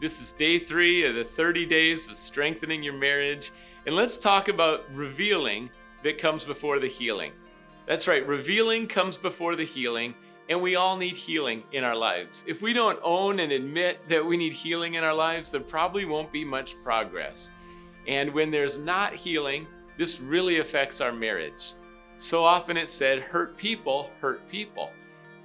This is day 3 of the 30 days of strengthening your marriage. And let's talk about revealing that comes before the healing. That's right, revealing comes before the healing, and we all need healing in our lives. If we don't own and admit that we need healing in our lives, there probably won't be much progress. And when there's not healing, this really affects our marriage. So often it's said, hurt people hurt people.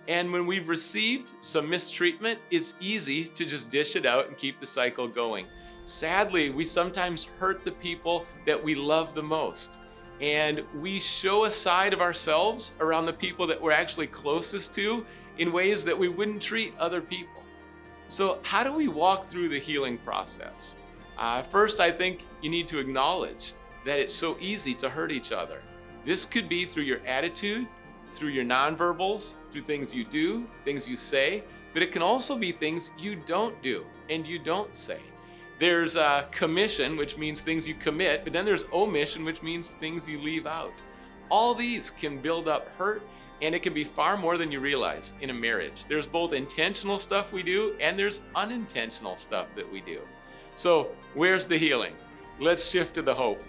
And when we've received some mistreatment, it's easy to just dish it out and keep the cycle going. Sadly, we sometimes hurt the people that we love the most. And we show a side of ourselves around the people that we're actually closest to in ways that we wouldn't treat other people. So how do we walk through the healing process? First, I think you need to acknowledge that it's so easy to hurt each other. This could be through your attitude, through your nonverbals, through things you do, things you say, but it can also be things you don't do and you don't say. There's commission, which means things you commit, but then there's omission, which means things you leave out. All these can build up hurt, and it can be far more than you realize in a marriage. There's both intentional stuff we do, and there's unintentional stuff that we do. So where's the healing? Let's shift to the hope.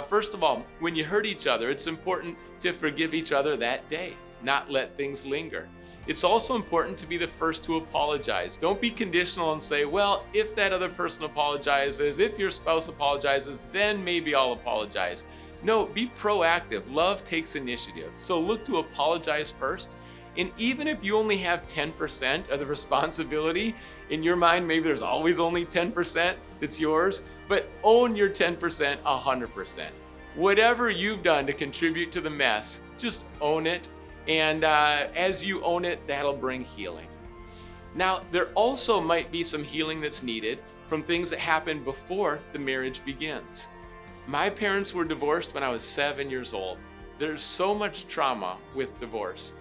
First of all, when you hurt each other, it's important to forgive each other that day, not let things linger. It's also important to be the first to apologize. Don't be conditional and say, well, if that other person apologizes, if your spouse apologizes, then maybe I'll apologize. No, be proactive. Love takes initiative. So look to apologize first. And even if you only have 10% of the responsibility, in your mind, maybe there's always only 10% that's yours, but own your 10% 100%. Whatever you've done to contribute to the mess, just own it. And as you own it, that'll bring healing. Now, there also might be some healing that's needed from things that happened before the marriage begins. My parents were divorced when I was 7 years old. There's so much trauma with divorce,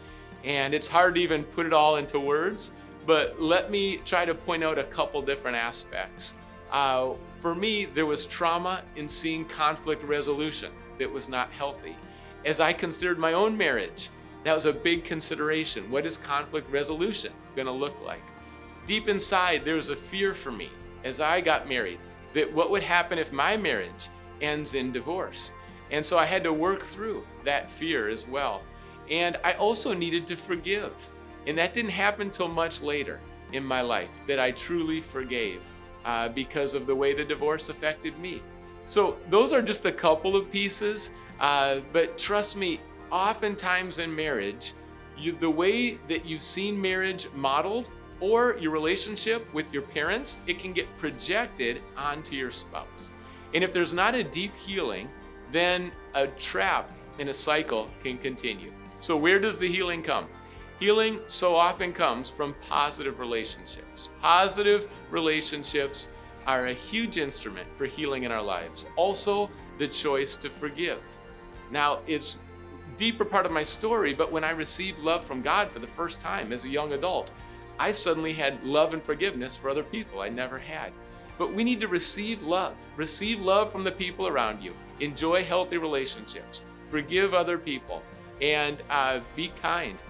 and it's hard to even put it all into words, but let me try to point out a couple different aspects. For me, there was trauma in seeing conflict resolution that was not healthy. As I considered my own marriage, that was a big consideration. What is conflict resolution going to look like? Deep inside, there was a fear for me as I got married that what would happen if my marriage ends in divorce? And so I had to work through that fear as well. And I also needed to forgive. And that didn't happen till much later in my life that I truly forgave because of the way the divorce affected me. So those are just a couple of pieces, but trust me, oftentimes in marriage, the way that you've seen marriage modeled or your relationship with your parents, it can get projected onto your spouse. And if there's not a deep healing, then a trap in a cycle can continue. So where does the healing come? Healing so often comes from positive relationships. Positive relationships are a huge instrument for healing in our lives. Also, the choice to forgive. Now, it's deeper part of my story, but when I received love from God for the first time as a young adult, I suddenly had love and forgiveness for other people I never had. But we need to receive love from the people around you, enjoy healthy relationships, forgive other people, and be kind,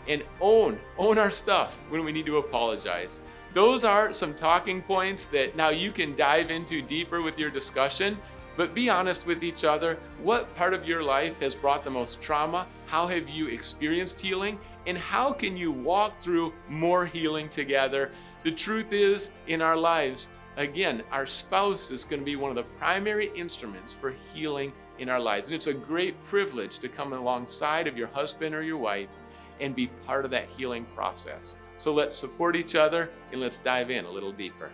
and own our stuff when we need to apologize. Those are some talking points that now you can dive into deeper with your discussion. But be honest with each other. What part of your life has brought the most trauma? How have you experienced healing? And how can you walk through more healing together? The truth is, in our lives, again, our spouse is going to be one of the primary instruments for healing in our lives. And it's a great privilege to come alongside of your husband or your wife and be part of that healing process. So let's support each other and let's dive in a little deeper.